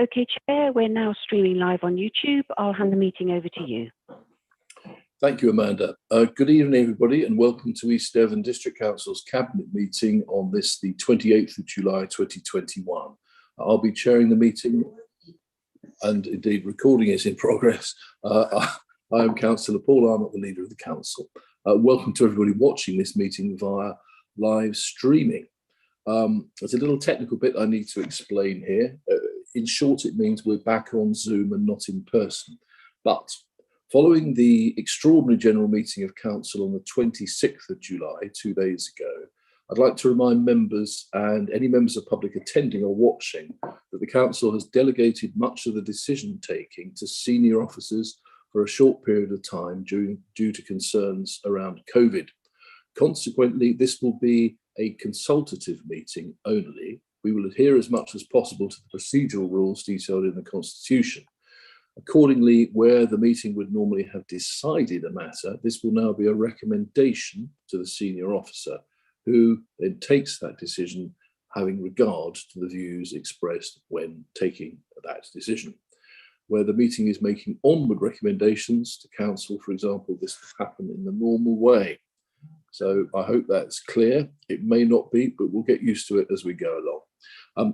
Okay, Chair, we're now streaming live on YouTube. I'll hand the meeting over to you. Thank you, Amanda. Good evening, everybody, and welcome to East Devon District Council's Cabinet meeting on this, the 28th of July, 2021. I'll be chairing the meeting, and indeed recording is in progress. I am Councillor Paul Arnott, the leader of the council. Welcome to everybody watching this meeting via live streaming. There's a little technical bit I need to explain here. In short, it means we're back on Zoom and not in person. But following the extraordinary general meeting of council on the 26th of July, 2 days ago, I'd like to remind members and any members of public attending or watching that the council has delegated much of the decision taking to senior officers for a short period of time due to concerns around COVID. Consequently, this will be a consultative meeting only. We will adhere as much as possible to the procedural rules detailed in the Constitution. Accordingly, where the meeting would normally have decided a matter, this will now be a recommendation to the senior officer, who then takes that decision having regard to the views expressed when taking that decision. Where the meeting is making onward recommendations to council, for example, this will happen in the normal way. So I hope that's clear. It may not be, but we'll get used to it as we go along.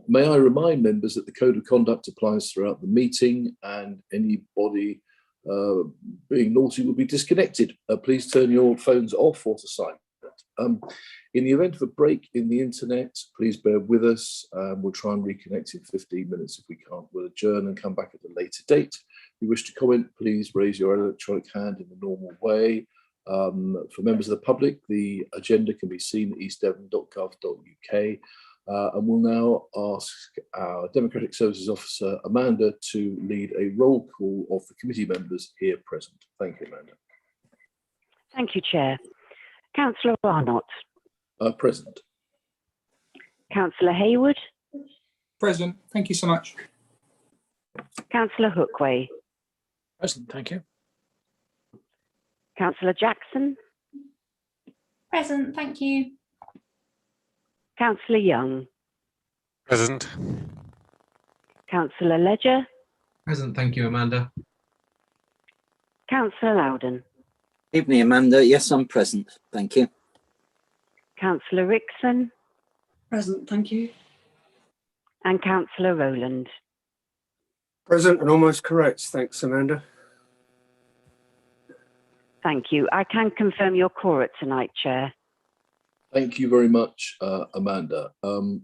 May I remind members that the Code of Conduct applies throughout the meeting, and anybody being naughty will be disconnected. Please turn your phones off or to silent. In the event of a break in the internet, please bear with us. We'll try and reconnect in 15 minutes. If we can't, we'll adjourn and come back at a later date. If you wish to comment, please raise your electronic hand in the normal way. For members of the public, the agenda can be seen at eastdevon.gov.uk. And we'll now ask our Democratic Services Officer, Amanda, to lead a roll call of the committee members here present. Thank you, Amanda. Thank you, Chair. Councillor Arnott. Present. Councillor Hayward. Present. Thank you so much. Councillor Hookway. Present. Thank you. Councillor Jackson. Present. Thank you. Councillor Young. Present. Councillor Ledger. Present. Thank you, Amanda. Councillor Loudon. Evening, Amanda. Yes, I'm present. Thank you. Councillor Rickson. Present. Thank you. And Councillor Rowland. Present and almost correct. Thanks, Amanda. Thank you. I can confirm your quorum tonight, Chair. Thank you very much, Amanda.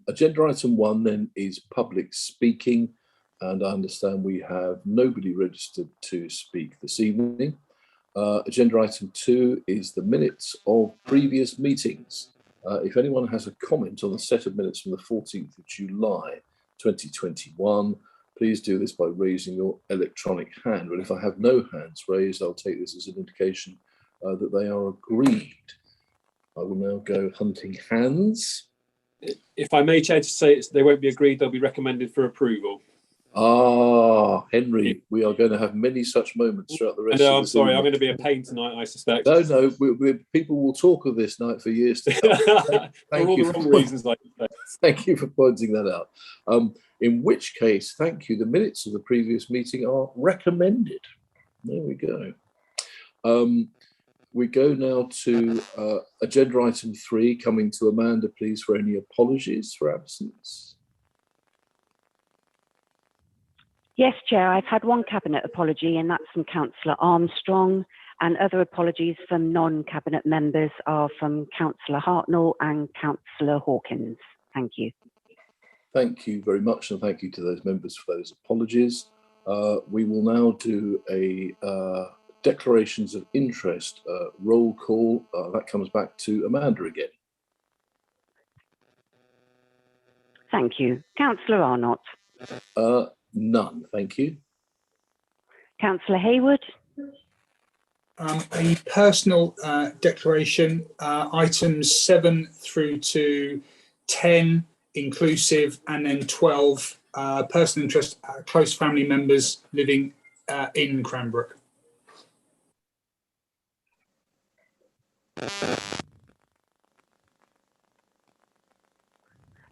Agenda item 1 then is public speaking, and I understand we have nobody registered to speak this evening. Agenda item 2 is the minutes of previous meetings. If anyone has a comment on the set of minutes from the 14th of July 2021, please do this by raising your electronic hand. But if I have no hands raised, I'll take this as an indication that they are agreed. I will now go hunting hands. If I may, Chair, to say they won't be agreed, they'll be recommended for approval. Ah, Henry, we are going to have many such moments throughout the rest of the I'm sorry, evening. I'm going to be a pain tonight, I suspect. No, people will talk of this night for years to come. For all the wrong reasons, I suspect. Thank you for pointing that out. In which case, thank you. The minutes of the previous meeting are recommended. There we go. We go now to agenda item 3, coming to Amanda, please, for any apologies for absence. Yes, Chair, I've had one Cabinet apology, and that's from Councillor Armstrong, and other apologies from non-Cabinet members are from Councillor Hartnell and Councillor Hawkins. Thank you. Thank you very much, and thank you to those members for those apologies. We will now do a declarations of interest roll call. That comes back to Amanda again. Thank you. Councillor Arnott. None, thank you. Councillor Hayward. A personal declaration, items 7 through to 10 inclusive, and then 12 personal interest, close family members living in Cranbrook.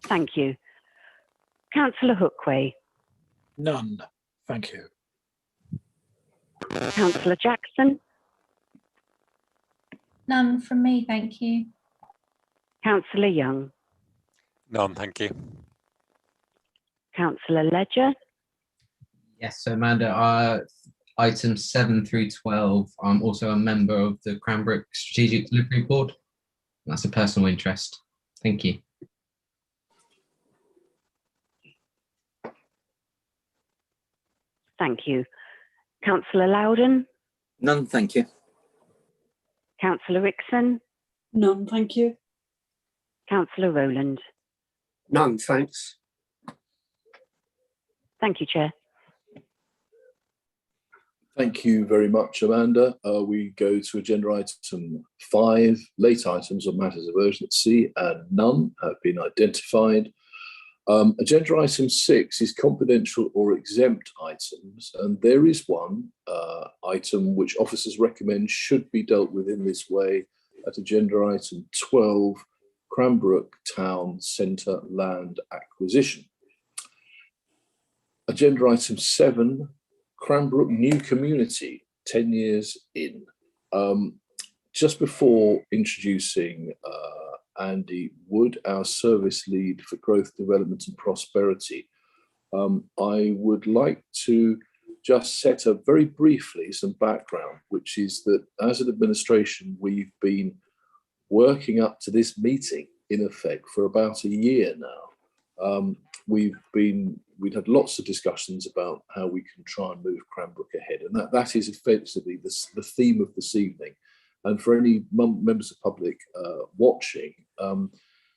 Thank you. Councillor Hookway. None. Thank you. Councillor Jackson, None from me, thank you. Councillor Young, None. Thank you. Councillor Ledger, Yes, so Amanda, items 7 through 12. I'm also a member of the Cranbrook Strategic Delivery Board. That's a personal interest. Thank you. thank you. Councillor Loudon, None, thank you. Councillor Rickson, None, thank you. Councillor Rowland. None, thanks. Thank you, Chair. Thank you very much, Amanda. We go to agenda item 5, late items or matters of urgency, and none have been identified. Agenda item 6 is confidential or exempt items, and there is one item which officers recommend should be dealt with in this way at agenda item 12, Cranbrook Town Centre land acquisition. Agenda item 7, Cranbrook New Community, 10 years in. Just before introducing Andy Wood, our service lead for growth, development and prosperity, I would like to just set up very briefly some background, which is that as an administration, we've been working up to this meeting in effect for about a year now. We'd had lots of discussions about how we can try and move Cranbrook ahead, and that is effectively the theme of this evening. And for any members of the public watching,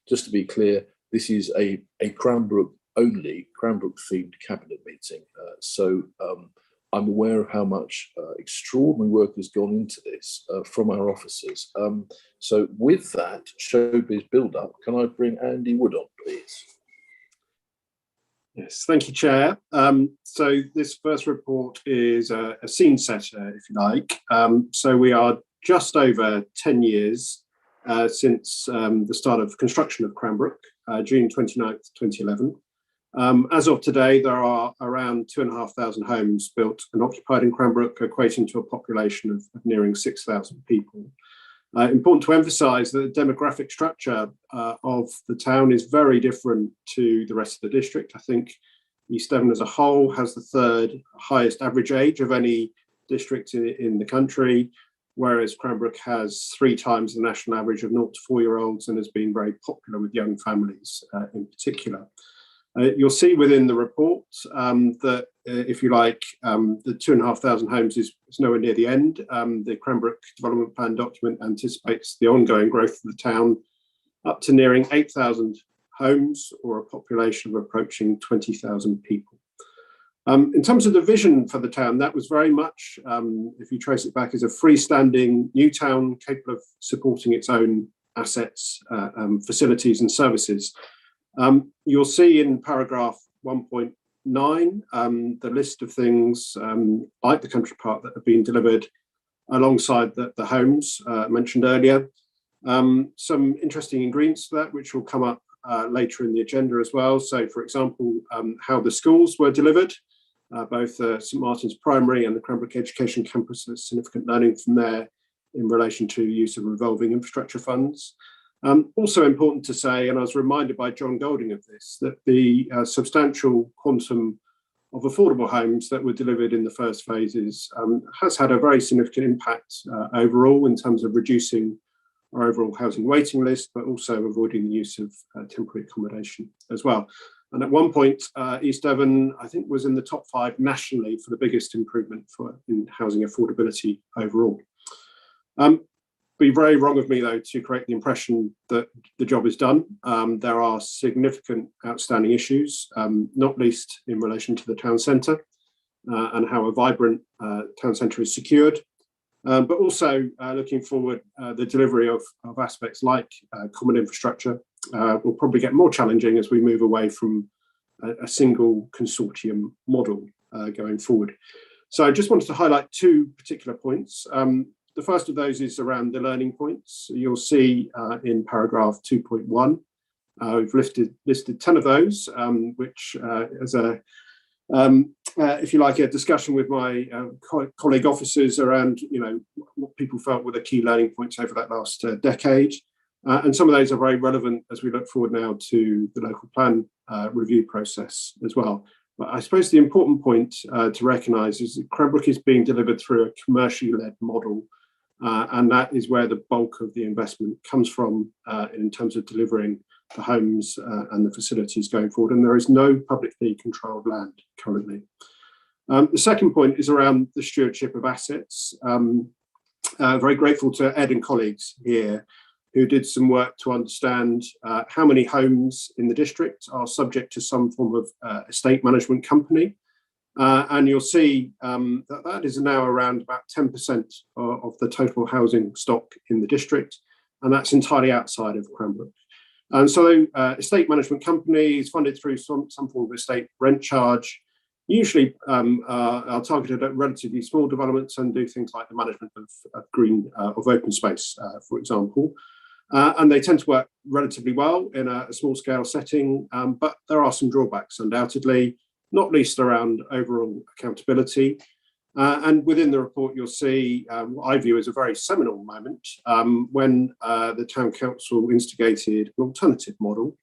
just to be clear, this is a Cranbrook only, Cranbrook themed cabinet meeting. So I'm aware of how much extraordinary work has gone into this from our officers. So with that showbiz build up, can I bring Andy Wood on, please? Yes, thank you, Chair. So this first report is a scene setter, if you like. So we are just over 10 years since the start of construction of Cranbrook, June 29th, 2011. As of today, there are around 2,500 homes built and occupied in Cranbrook, equating to a population of nearing 6,000 people. Important to emphasise that the demographic structure of the town is very different to the rest of the district. I think East Devon as a whole has the third highest average age of any district in the country, whereas Cranbrook has 3 times the national average of 0 to 4-year-olds and has been very popular with young families in particular. You'll see within the report that, if you like, the 2,500 homes is nowhere near the end. The Cranbrook Development Plan document anticipates the ongoing growth of the town up to nearing 8,000 homes, or a population of approaching 20,000 people. In terms of the vision for the town, that was very much, if you trace it back, as a freestanding new town capable of supporting its own assets, facilities and services. You'll see in paragraph 1.9 the list of things like the country park that have been delivered alongside the homes mentioned earlier. Some interesting ingredients to that, which will come up later in the agenda as well. So, for example, how the schools were delivered, both St Martin's Primary and the Cranbrook Education Campus. There's significant learning from there in relation to use of revolving infrastructure funds. Also important to say, and I was reminded by John Golding of this, that the substantial quantum of affordable homes that were delivered in the first phases has had a very significant impact overall in terms of reducing our overall housing waiting list, but also avoiding the use of temporary accommodation as well. And at one point, East Devon, I think, was in the top 5 nationally for the biggest improvement in housing affordability overall. Be very wrong of me, though, to create the impression that the job is done. There are significant outstanding issues, not least in relation to the town centre and how a vibrant town centre is secured, but also looking forward, the delivery of aspects like common infrastructure will probably get more challenging as we move away from a single consortium model going forward. So I just wanted to highlight 2 particular points. The first of those is around the learning points. You'll see in paragraph 2.1, we've listed 10 of those, which as a if you like, a discussion with my colleague officers around, what people felt were the key learning points over that last decade. And some of those are very relevant as we look forward now to the local plan review process as well. But I suppose the important point to recognise is that Cranbrook is being delivered through a commercially led model, and that is where the bulk of the investment comes from in terms of delivering the homes and the facilities going forward. And there is no publicly controlled land currently. The second point is around the stewardship of assets. Very grateful to Ed and colleagues here who did some work to understand how many homes in the district are subject to some form of estate management company. And you'll see that is now around about 10% of the total housing stock in the district, and that's entirely outside of Cranbrook. And so estate management companies funded through some form of estate rent charge usually are targeted at relatively small developments and do things like the management of open space, for example. And they tend to work relatively well in a small scale setting, but there are some drawbacks, undoubtedly, not least around overall accountability. And within the report, you'll see what I view as a very seminal moment when the Town Council instigated an alternative model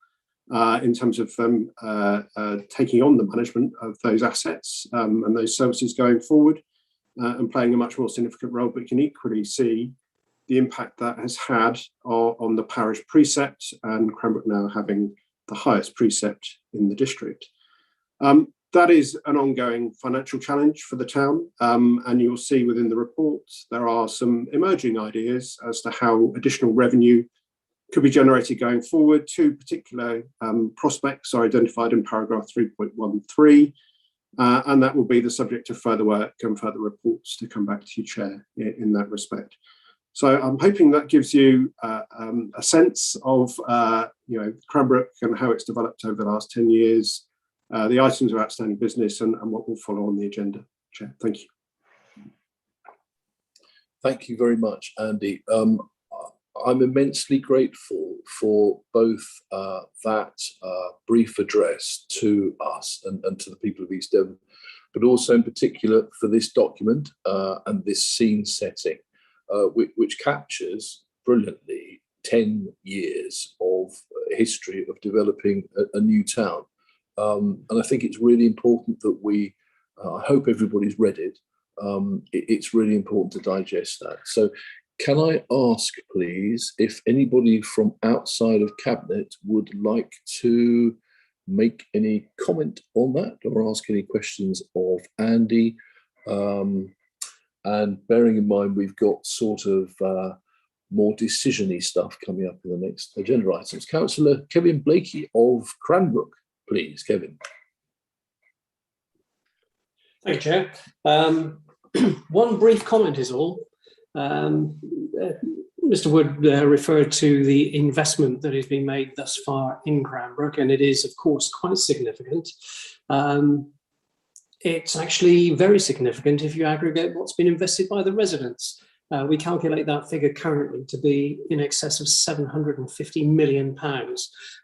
in terms of taking on the management of those assets and those services going forward and playing a much more significant role, but you can equally see the impact that has had on the parish precept, and Cranbrook now having the highest precept in the district. That is an ongoing financial challenge for the town, and you'll see within the report there are some emerging ideas as to how additional revenue could be generated going forward. Two particular prospects are identified in paragraph 3.13, and that will be the subject of further work and further reports to come back to you, Chair, in that respect. So I'm hoping that gives you a sense of Cranbrook and how it's developed over the last 10 years, the items of outstanding business and what will follow on the agenda. Chair, thank you. Thank you very much, Andy. I'm immensely grateful for both that brief address to us and to the people of East Devon, but also in particular for this document and this scene setting. Which captures brilliantly 10 years of history of developing a new town. And I think it's really important that we, I hope everybody's read it. It's really important to digest that. So can I ask, please, if anybody from outside of Cabinet would like to make any comment on that or ask any questions of Andy? And bearing in mind, we've got sort of more decision-y stuff coming up in the next agenda items. Councillor Kevin Blakey of Cranbrook, please, Kevin. Thank you, Chair. One brief comment is all. Mr. Wood referred to the investment that has been made thus far in Cranbrook, and it is, of course, quite significant. It's actually very significant if you aggregate what's been invested by the residents. We calculate that figure currently to be in excess of £750 million.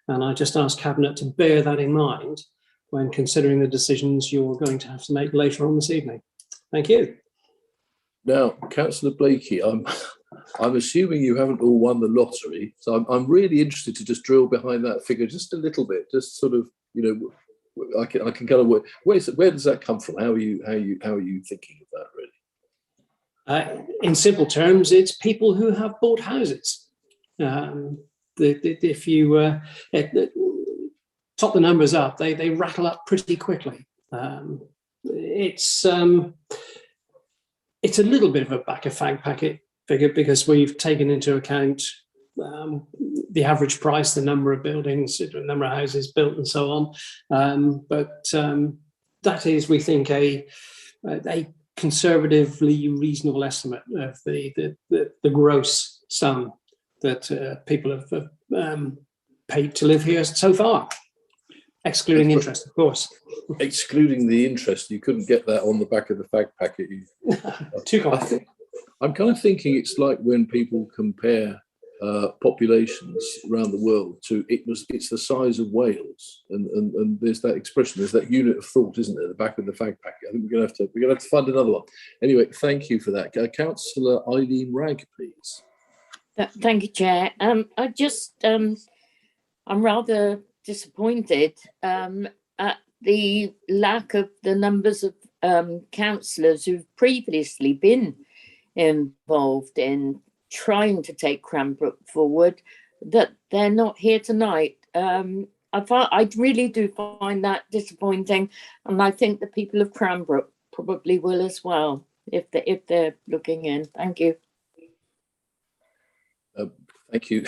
And I just ask Cabinet to bear that in mind when considering the decisions you're going to have to make later on this evening. Thank you. Now, Councillor Blakey, I'm assuming you haven't all won the lottery, so I'm really interested to just drill behind that figure just a little bit, just sort of, I can kind of work. Where does that come from? How are you thinking of that, really? In simple terms, it's people who have bought houses. If you top the numbers up, they rattle up pretty quickly. It's a little bit of a back of fag packet figure because we've taken into account the average price, the number of buildings, the number of houses built, and so on. But that is, we think, a conservatively reasonable estimate of the gross sum that people have paid to live here so far, excluding interest, of course. Excluding the interest, you couldn't get that on the back of the fag packet. Too complicated. I'm kind of thinking it's like when people compare populations around the world to it's the size of Wales, and there's that expression, there's that unit of thought, isn't there, the back of the fag packet. I think we're gonna have to find another one. Anyway, thank you for that. Councillor Eileen Wragg, please. Thank you, Chair. I'm rather disappointed at the lack of the numbers of councillors who've previously been involved in trying to take Cranbrook forward, that they're not here tonight. I really do find that disappointing, and I think the people of Cranbrook probably will as well if they're looking in. Thank you. Thank you,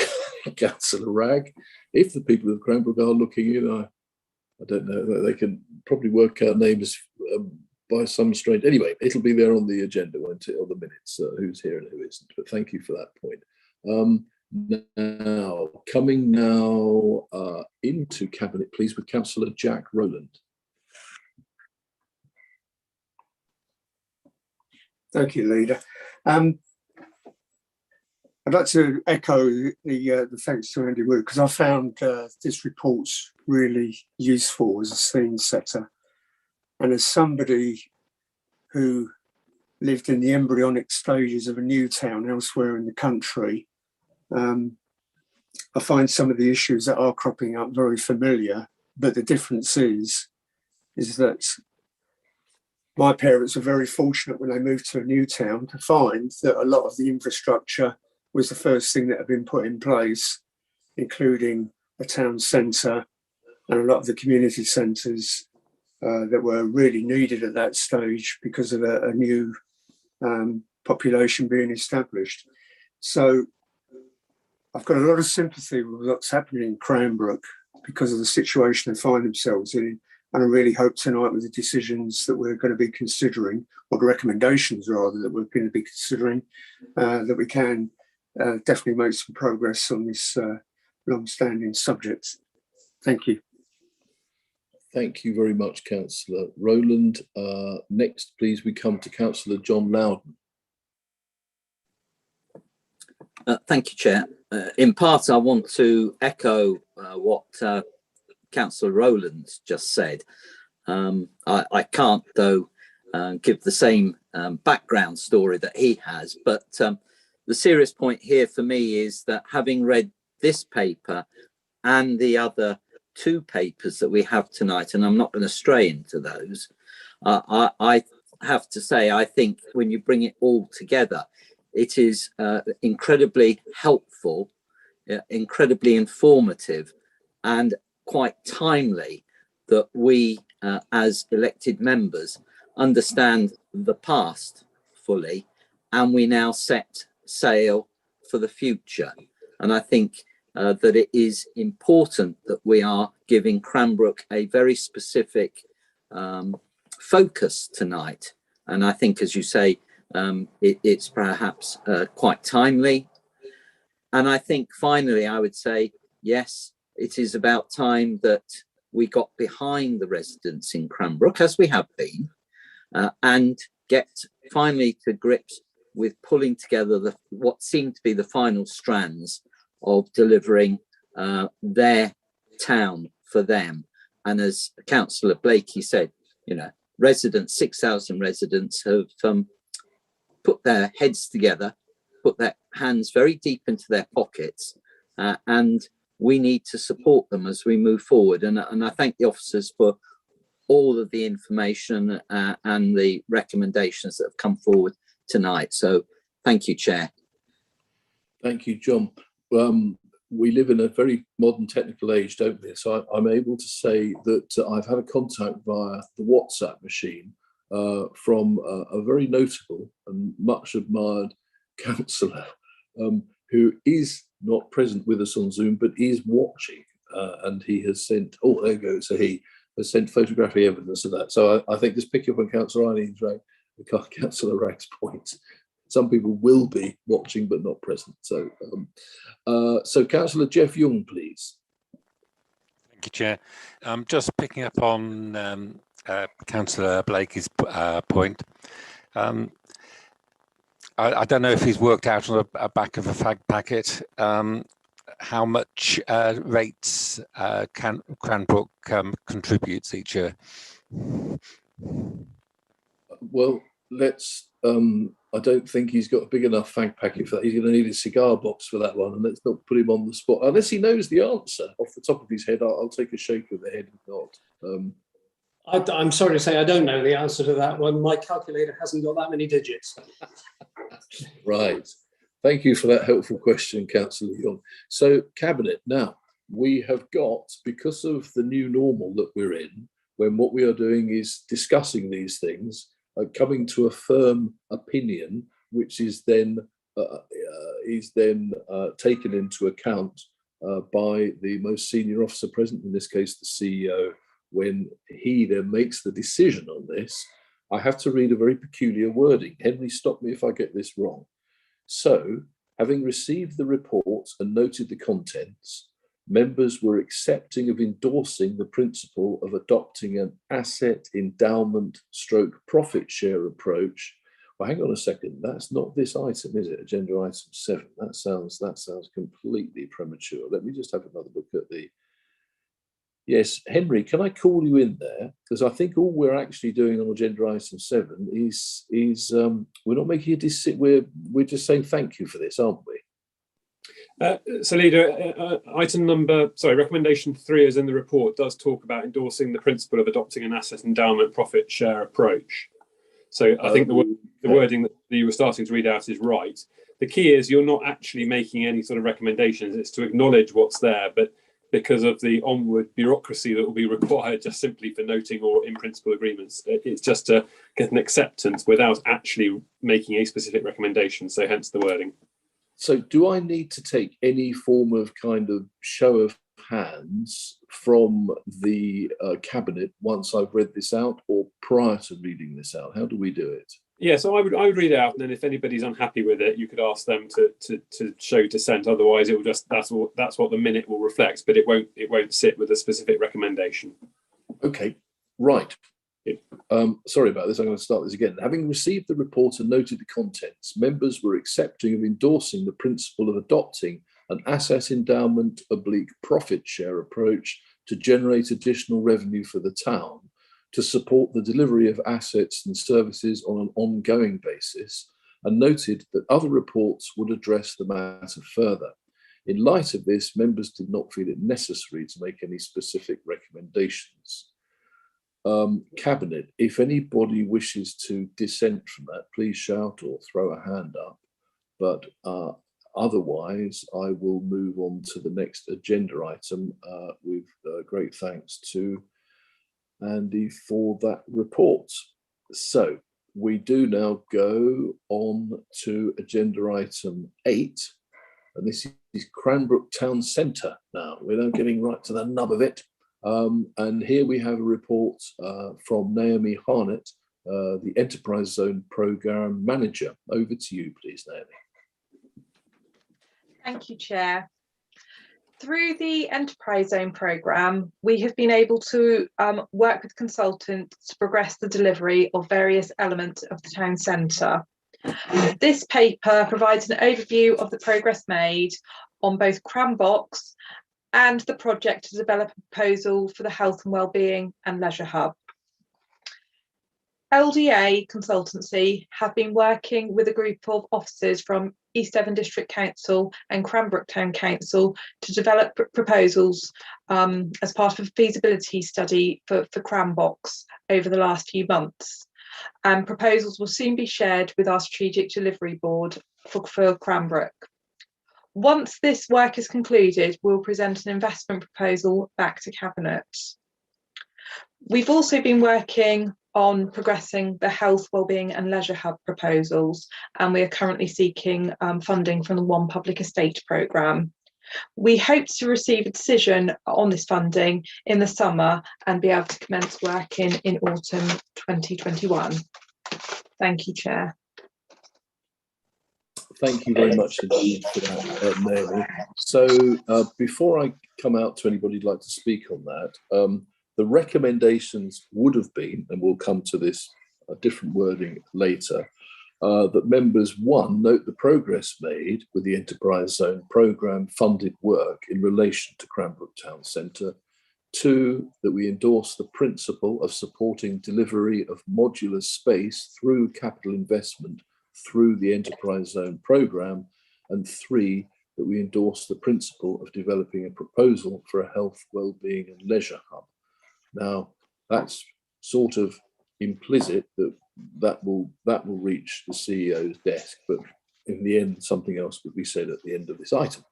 Councillor Wragg. If the people of Cranbrook are looking in, I don't know, they can probably work out names by some strange. Anyway, it'll be there on the agenda, won't it, or the minutes, who's here and who isn't. But thank you for that point. Now, coming into Cabinet, please, with Councillor Jack Rowland. Thank you, Leader. I'd like to echo the thanks to Andy Wood, because I found this report's really useful as a scene setter. And as somebody who lived in the embryonic stages of a new town elsewhere in the country, I find some of the issues that are cropping up very familiar, but the difference is that my parents were very fortunate when they moved to a new town to find that a lot of the infrastructure was the first thing that had been put in place, including a town centre and a lot of the community centres that were really needed at that stage because of a new population being established. So I've got a lot of sympathy with what's happening in Cranbrook because of the situation they find themselves in. And I really hope tonight with the decisions that we're going to be considering, or the recommendations rather that we're going to be considering, that we can definitely make some progress on this long-standing subject. Thank you. Thank you very much, Councillor Rowland. Next, please, we come to Councillor John Loudon. Thank you, Chair. In part, I want to echo what Councillor Rowland's just said. I can't, though, give the same background story that he has, but the serious point here for me is that having read this paper and the other two papers that we have tonight, and I'm not going to stray into those, I have to say, I think when you bring it all together, it is incredibly helpful, incredibly informative, and quite timely that we, as elected members, understand the past fully, and we now set sail for the future. And I think that it is important that we are giving Cranbrook a very specific focus tonight. And I think, as you say, it's perhaps quite timely. And I think finally, I would say, yes, it is about time that we got behind the residents in Cranbrook, as we have been, and get finally to grips with pulling together what seemed to be the final strands of delivering their town for them. And as Councillor Blakey said, you know, residents, 6,000 residents have put their heads together, put their hands very deep into their pockets, and we need to support them as we move forward. And I thank the officers for all of the information and the recommendations that have come forward tonight. So thank you, Chair. Thank you, John. We live in a very modern technical age, don't we? So I'm able to say that I've had a contact via the WhatsApp machine from a very notable and much admired councillor who is not present with us on Zoom, but is watching. And he has sent, oh, there you go. So he has sent photographic evidence of that. So I think just picking up on Councillor Eileen's Councillor Ragg's point, some people will be watching but not present. So, so Councillor Jeff Young, please. Thank you, Chair. Just picking up on Councillor Blakey's point. I don't know if he's worked out on a back of a fag packet how much rates Cranbrook contributes each year. Well, let's. I don't think he's got a big enough fag packet for that. He's going to need a cigar box for that one, and let's not put him on the spot unless he knows the answer off the top of his head. I'll take a shake of the head if not. I'm sorry to say I don't know the answer to that one. My calculator hasn't got that many digits. Right. Thank you for that helpful question, Councillor Young. So, Cabinet, now we have got, because of the new normal that we're in, when what we are doing is discussing these things, coming to a firm opinion, which is then taken into account by the most senior officer present, in this case the CEO, when he then makes the decision on this. I have to read a very peculiar wording. Henry, stop me if I get this wrong. So, having received the report and noted the contents, members were accepting of endorsing the principle of adopting an asset endowment stroke profit share approach. Well, hang on a second, that's not this item, is it? Agenda item 7. That sounds completely premature. Let me just have another look at the. Yes, Henry, can I call you in there? Because I think all we're actually doing on agenda item 7 is we're not making a decision. We're just saying thank you for this, aren't we? So, Leader, recommendation 3 is in the report, does talk about endorsing the principle of adopting an asset endowment profit share approach. So I think the wording that you were starting to read out is right. The key is you're not actually making any sort of recommendations. It's to acknowledge what's there, but because of the onward bureaucracy that will be required just simply for noting or in principle agreements, it's just to get an acceptance without actually making a specific recommendation. So hence the wording. So do I need to take any form of kind of show of hands from the Cabinet once I've read this out, or prior to reading this out? How do we do it? Yeah, so I would read it out, and then if anybody's unhappy with it, you could ask them to show dissent. Otherwise, it will just that's what the minute will reflect, but it won't sit with a specific recommendation. Okay, right. Sorry about this. I'm going to start this again. Having received the report and noted the contents, members were accepting of endorsing the principle of adopting an asset endowment / profit share approach to generate additional revenue for the town, to support the delivery of assets and services on an ongoing basis, and noted that other reports would address the matter further. In light of this, members did not feel it necessary to make any specific recommendations. Cabinet, if anybody wishes to dissent from that, please shout or throw a hand up. But otherwise, I will move on to the next agenda item with great thanks to Andy for that report. So we do now go on to agenda item 8, and this is Cranbrook Town Centre now. We're now getting right to the nub of it. And here we have a report from Naomi Harnett, the Enterprise Zone Programme Manager. Over to you, please, Naomi. Thank you, Chair. Through the Enterprise Zone programme, we have been able to work with consultants to progress the delivery of various elements of the town centre. This paper provides an overview of the progress made on both Cranbox and the project to develop a proposal for the Health and Wellbeing and Leisure Hub. LDA Consultancy have been working with a group of officers from East Devon District Council and Cranbrook Town Council to develop proposals as part of a feasibility study for Cranbox over the last few months. Proposals will soon be shared with our Strategic Delivery Board for Cranbrook. Once this work is concluded, we'll present an investment proposal back to Cabinet. We've also been working on progressing the Health, Wellbeing and Leisure Hub proposals, and we are currently seeking funding from the One Public Estate programme. We hope to receive a decision on this funding in the summer and be able to commence work in autumn 2021. Thank you, Chair. Thank you very much indeed for that, Naomi. So before I come out to anybody who'd like to speak on that, the recommendations would have been, and we'll come to this different wording later, that members, one, note the progress made with the Enterprise Zone programme funded work in relation to Cranbrook Town Centre. Two, that we endorse the principle of supporting delivery of modular space through capital investment through the Enterprise Zone programme. And three, that we endorse the principle of developing a proposal for a health, wellbeing and leisure hub. Now, that's sort of implicit that will reach the CEO's desk, but in the end, something else will be said at the end of this item.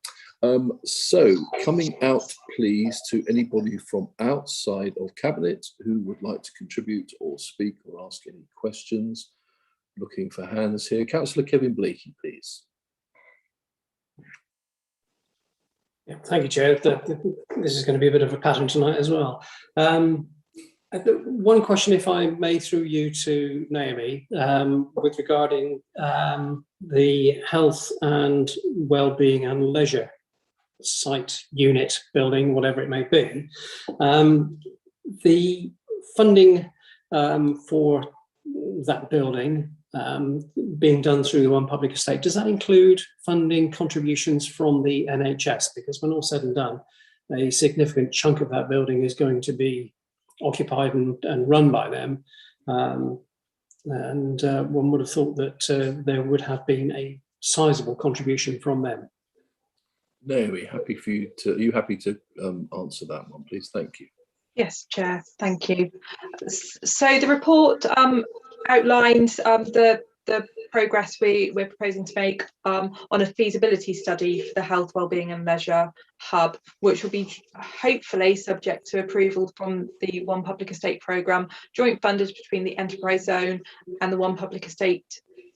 So coming out, please, to anybody from outside of Cabinet who would like to contribute or speak or ask any questions. Looking for hands here. Councillor Kevin Blakey, please. Yeah, thank you, Chair. This is going to be a bit of a pattern tonight as well. One question, if I may, through you to Naomi, with regarding the health and wellbeing and leisure site unit building, whatever it may be. The funding for that building being done through the One Public Estate, does that include funding contributions from the NHS? Because when all said and done, a significant chunk of that building is going to be occupied and run by them. One would have thought that there would have been a sizable contribution from them. Naomi, happy for you to, are you happy to answer that one, please? Thank you. Yes, Chair, thank you. So the report outlines the progress we're proposing to make on a feasibility study for the Health, Wellbeing and Leisure Hub, which will be hopefully subject to approval from the One Public Estate programme, joint funded between the Enterprise Zone and the One Public Estate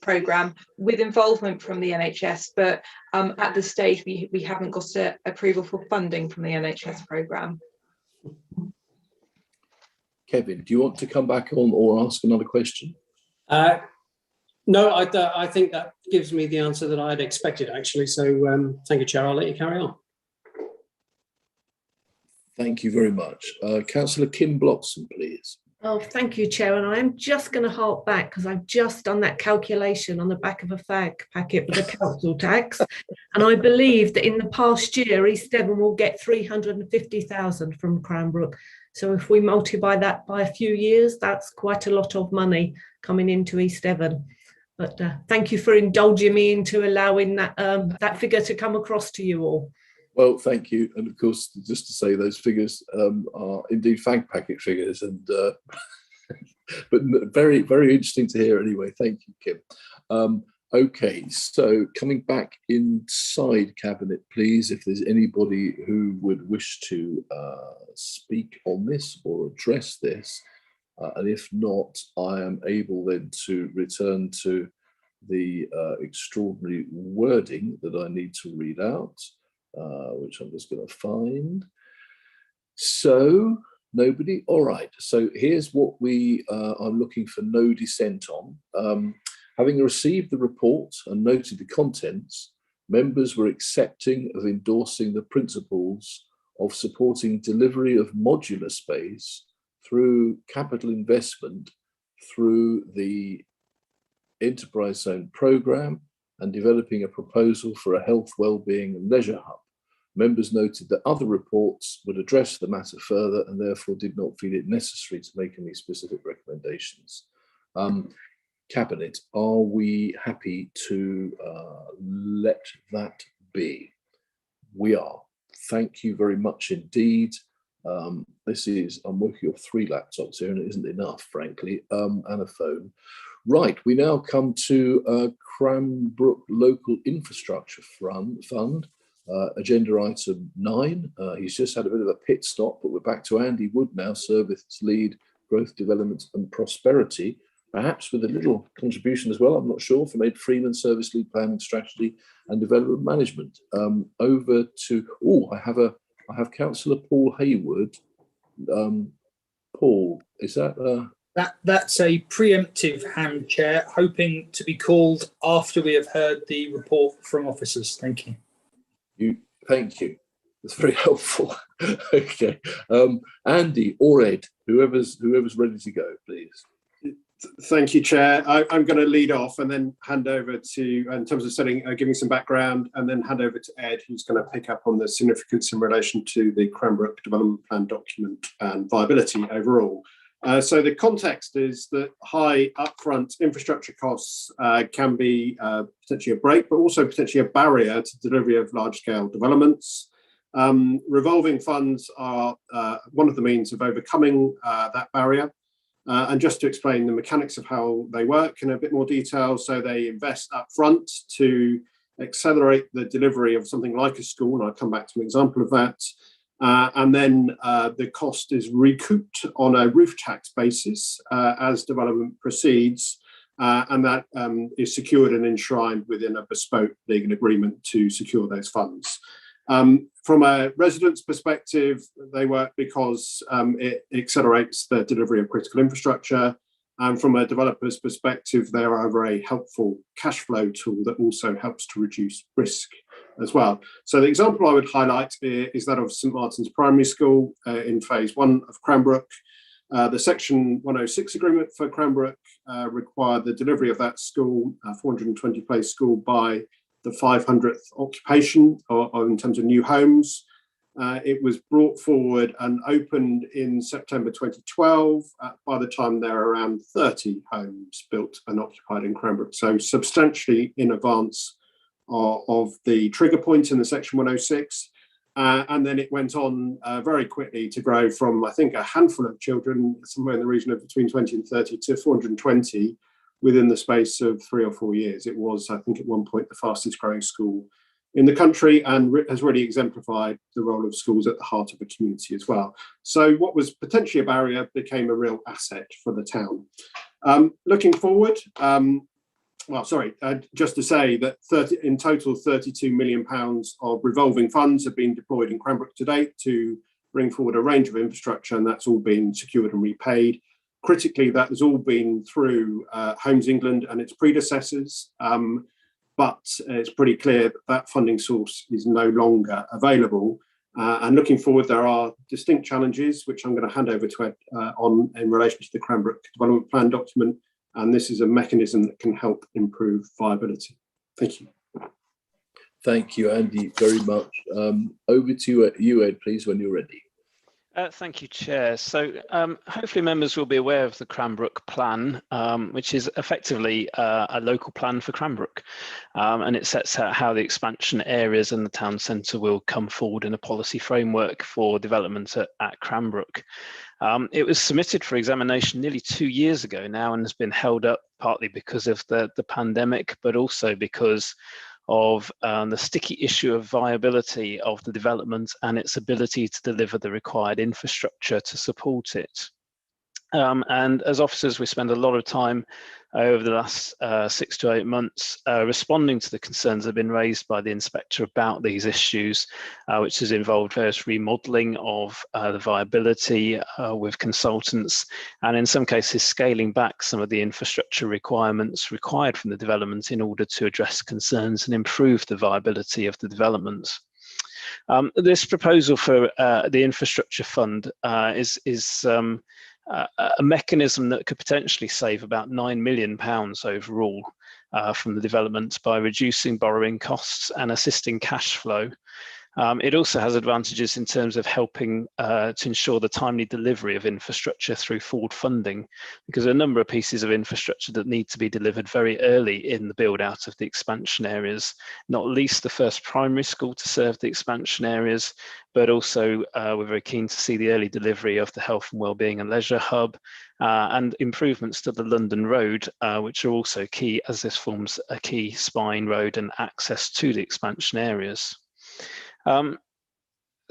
programme, with involvement from the NHS, but at this stage we haven't got approval for funding from the NHS programme. Kevin, do you want to come back on or ask another question? No, I think that gives me the answer that I had expected, actually. So thank you, Chair. I'll let you carry on. Thank you very much. Councillor Kim Bloxham, please. Oh, thank you, Chair. And I'm just going to hark back because I've just done that calculation on the back of a fag packet with the council tax. And I believe that in the past year, East Devon will get 350,000 from Cranbrook. So if we multiply that by a few years, that's quite a lot of money coming into East Devon. But thank you for indulging me into allowing that, that figure to come across to you all. Well, thank you. And of course, just to say those figures are indeed fag packet figures, and but very, very interesting to hear anyway. Thank you, Kim. Okay, so coming back inside Cabinet, please, if there's anybody who would wish to speak on this or address this. And if not, I am able then to return to the extraordinary wording that I need to read out, which I'm just going to find. So, nobody? All right. So here's what I'm looking for no dissent on. Having received the report and noted the contents, members were accepting of endorsing the principles of supporting delivery of modular space through capital investment through the Enterprise Zone programme and developing a proposal for a health, wellbeing and leisure hub. Members noted that other reports would address the matter further and therefore did not feel it necessary to make any specific recommendations. Cabinet, are we happy to let that be? We are. Thank you very much indeed. I'm working off 3 laptops here and it isn't enough, frankly, and a phone. Right, we now come to Cranbrook Local Infrastructure Fund, agenda item 9. He's just had a bit of a pit stop, but we're back to Andy Wood now, Service Lead, Growth, Development and Prosperity, perhaps with a little contribution as well, I'm not sure, from Ed Freeman, Service Lead, Planning, Strategy and Development Management. Over to, I have Councillor Paul Hayward. Paul, is that... That's a preemptive hand, Chair, hoping to be called after we have heard the report from officers. Thank you. Thank you. That's very helpful. Okay. Andy or Ed, whoever's ready to go, please. Thank you, Chair. I'm going to lead off and then hand over to, in terms of giving some background, and then hand over to Ed, who's going to pick up on the significance in relation to the Cranbrook Development Plan document and viability overall. So the context is that high upfront infrastructure costs can be potentially a brake, but also potentially a barrier to delivery of large-scale developments. Revolving funds are one of the means of overcoming that barrier. And just to explain the mechanics of how they work in a bit more detail, so they invest up front to accelerate the delivery of something like a school, and I'll come back to an example of that. And then the cost is recouped on a roof tax basis as development proceeds, and that is secured and enshrined within a bespoke legal agreement to secure those funds. From a resident's perspective, they work because it accelerates the delivery of critical infrastructure. And from a developer's perspective, they are a very helpful cash flow tool that also helps to reduce risk as well. So the example I would highlight is that of St Martin's Primary School in phase 1 of Cranbrook. The Section 106 agreement for Cranbrook required the delivery of that school, a 420 place school, by the 500th occupation or in terms of new homes. It was brought forward and opened in September 2012. By the time there are around 30 homes built and occupied in Cranbrook, so substantially in advance of the trigger point in the Section 106. And then it went on very quickly to grow from, I think, a handful of children, somewhere in the region of between 20 and 30, to 420 within the space of 3 or 4 years. It was, I think, at one point the fastest growing school in the country, and has really exemplified the role of schools at the heart of a community as well. So what was potentially a barrier became a real asset for the town. Looking forward, just to say that in total, £32 million of revolving funds have been deployed in Cranbrook to date to bring forward a range of infrastructure, and that's all been secured and repaid. Critically, that has all been through Homes England and its predecessors, but it's pretty clear that that funding source is no longer available. And looking forward, there are distinct challenges, which I'm going to hand over to Ed on in relation to the Cranbrook Development Plan document, and this is a mechanism that can help improve viability. Thank you. Thank you, Andy, very much. Over to you, Ed, please, when you're ready. Thank you, Chair. So hopefully members will be aware of the Cranbrook Plan, which is effectively a local plan for Cranbrook. And it sets out how the expansion areas and the town centre will come forward in a policy framework for development at Cranbrook. It was submitted for examination nearly 2 years ago now and has been held up partly because of the pandemic, but also because of the sticky issue of viability of the development and its ability to deliver the required infrastructure to support it. And as officers, we spend a lot of time over the last 6 to 8 months responding to the concerns that have been raised by the inspector about these issues, which has involved various remodelling of the viability with consultants, and in some cases scaling back some of the infrastructure requirements required from the development in order to address concerns and improve the viability of the developments. This proposal for the infrastructure fund is a mechanism that could potentially save about £9 million overall from the development by reducing borrowing costs and assisting cash flow. It also has advantages in terms of helping to ensure the timely delivery of infrastructure through forward funding, because there are a number of pieces of infrastructure that need to be delivered very early in the build out of the expansion areas, not least the first primary school to serve the expansion areas, but also we're very keen to see the early delivery of the health and wellbeing and leisure hub and improvements to the London Road, which are also key as this forms a key spine road and access to the expansion areas.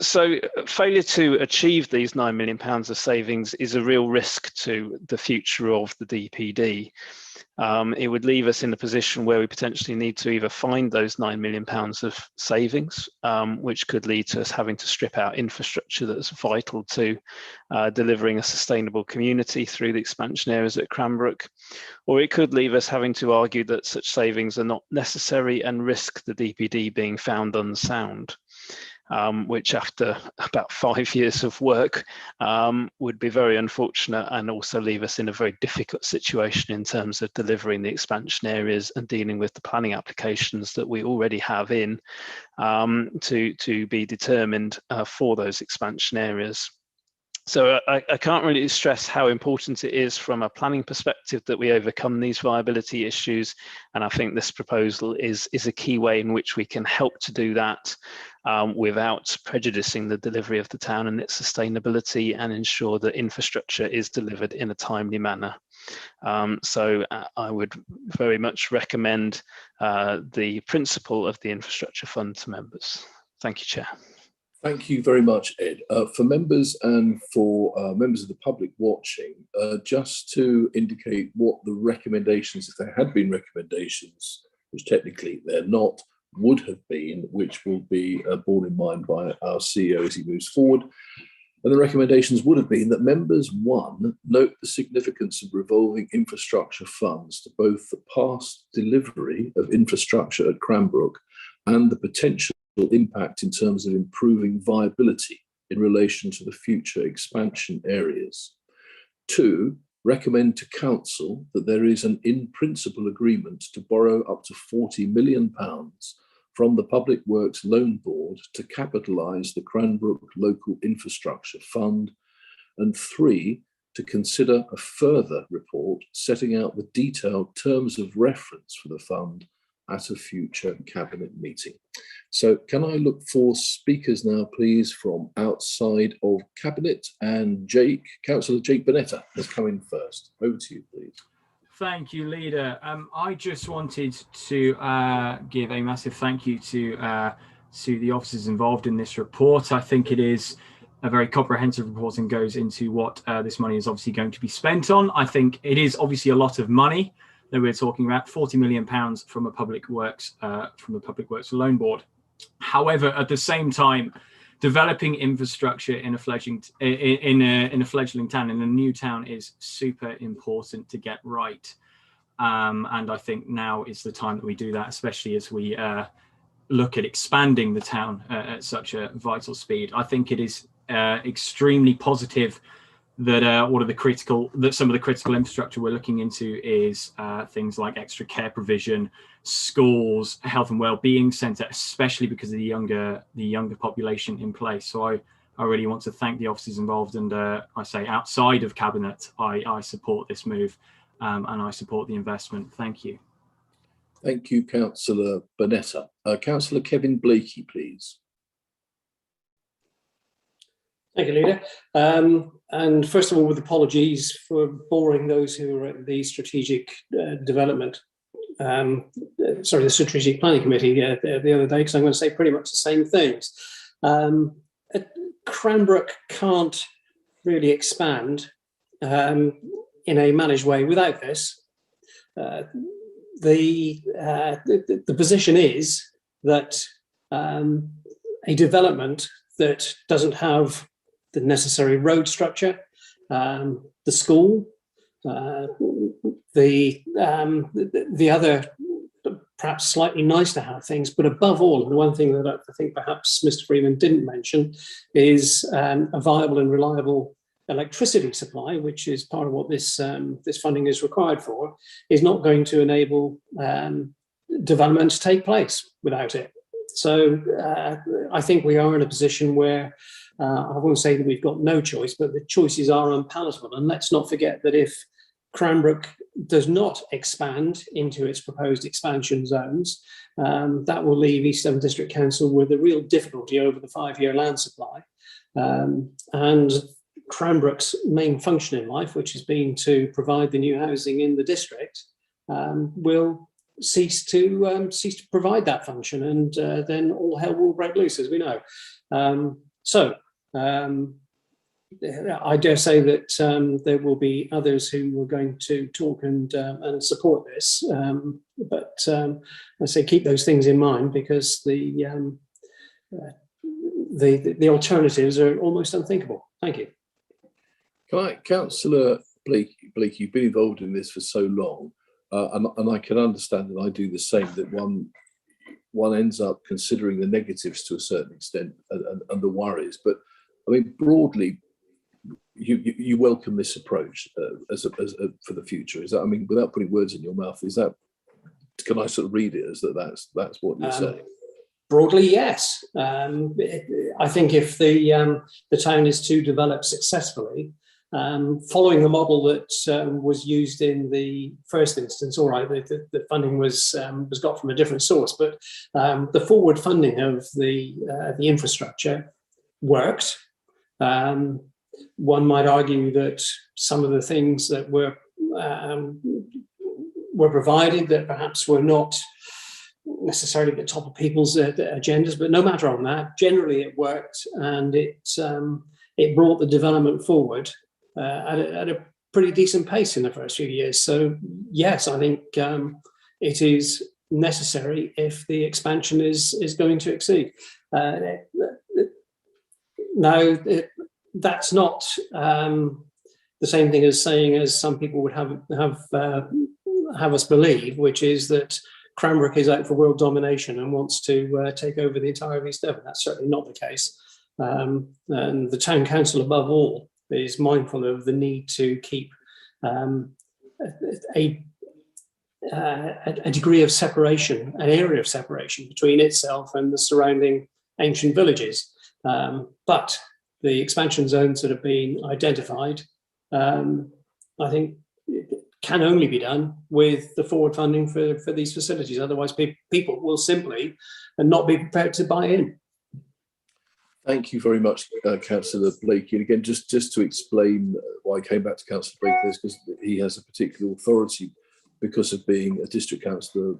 So failure to achieve these £9 million of savings is a real risk to the future of the DPD. It would leave us in a position where we potentially need to either find those £9 million of savings, which could lead to us having to strip out infrastructure that's vital to delivering a sustainable community through the expansion areas at Cranbrook, or it could leave us having to argue that such savings are not necessary and risk the DPD being found unsound. which after about 5 years of work would be very unfortunate and also leave us in a very difficult situation in terms of delivering the expansion areas and dealing with the planning applications that we already have in to be determined for those expansion areas. So I can't really stress how important it is from a planning perspective that we overcome these viability issues. And I think this proposal is a key way in which we can help to do that without prejudicing the delivery of the town and its sustainability, and ensure that infrastructure is delivered in a timely manner. So I would very much recommend the principle of the infrastructure fund to members. Thank you, Chair. Thank you very much, Ed. For members and for members of the public watching, just to indicate what the recommendations, if there had been recommendations, which technically they're not, would have been, which will be borne in mind by our CEO as he moves forward. And the recommendations would have been that members, one, note the significance of revolving infrastructure funds to both the past delivery of infrastructure at Cranbrook and the potential impact in terms of improving viability in relation to the future expansion areas. Two, recommend to Council that there is an in-principle agreement to borrow up to £40 million from the Public Works Loan Board to capitalise the Cranbrook Local Infrastructure Fund. And three, to consider a further report setting out the detailed terms of reference for the fund at a future Cabinet meeting. So can I look for speakers now, please, from outside of Cabinet? And Councillor Jake Bonetta has come in first. Over to you, please. Thank you, Leader. I just wanted to give a massive thank you to the officers involved in this report. I think it is a very comprehensive report and goes into what this money is obviously going to be spent on. I think it is obviously a lot of money that we're talking about, £40 million from a public works loan board. However, at the same time, developing infrastructure in a fledgling town, in a new town, is super important to get right. And I think now is the time that we do that, especially as we look at expanding the town at such a vital speed. I think it is extremely positive that some of the critical infrastructure we're looking into is things like extra care provision, schools, health and well-being centre, especially because of the younger population in place. So I really want to thank the officers involved, and I say outside of Cabinet, I support this move and I support the investment. Thank you. Thank you, Councillor Bonetta. Councillor Kevin Blakey, please. Thank you, Leader. And first of all, with apologies for boring those who are at the strategic development, the strategic planning committee the other day, because I'm going to say pretty much the same things. Cranbrook can't really expand in a managed way without this. The position is that a development that doesn't have the necessary road structure, the school, the other perhaps slightly nice to have things, but above all, and the one thing that I think perhaps Mr. Freeman didn't mention, is a viable and reliable electricity supply, which is part of what this funding is required for, is not going to enable development to take place without it. So I think we are in a position where I won't say that we've got no choice, but the choices are unpalatable. And let's not forget that if Cranbrook does not expand into its proposed expansion zones, that will leave East Devon District Council with a real difficulty over the 5-year land supply. And Cranbrook's main function in life, which has been to provide the new housing in the district, will cease to provide that function, and then all hell will break loose, as we know. I dare say that there will be others who are going to talk and support this, but I say keep those things in mind, because the alternatives are almost unthinkable. Thank you. Councillor Blake, you've been involved in this for so long, and I can understand, and I do the same, that one, one ends up considering the negatives to a certain extent and the worries. But I mean, broadly, you welcome this approach as for the future. Is that, I mean, without putting words in your mouth, is that, can I sort of read it as that's what you're saying? Broadly, yes. I think if the town is to develop successfully, following the model that was used in the first instance, all right, the funding was got from a different source, but the forward funding of the infrastructure worked. One might argue that some of the things that were provided that perhaps were not necessarily at the top of people's agendas, but no matter on that, generally it worked, and it brought the development forward at a pretty decent pace in the first few years. So yes, I think it is necessary if the expansion is going to exceed. Now, that's not the same thing as saying, as some people would have us believe, which is that Cranbrook is out for world domination and wants to take over the entire of East Devon. That's certainly not the case. And the town council, above all, is mindful of the need to keep a degree of separation, an area of separation between itself and the surrounding ancient villages. But the expansion zones that have been identified, I think, can only be done with the forward funding for these facilities. Otherwise, people will simply not be prepared to buy in. Thank you very much, Councillor Blakey. And again, just to explain why I came back to Councillor Blakey, is because he has a particular authority because of being a district councillor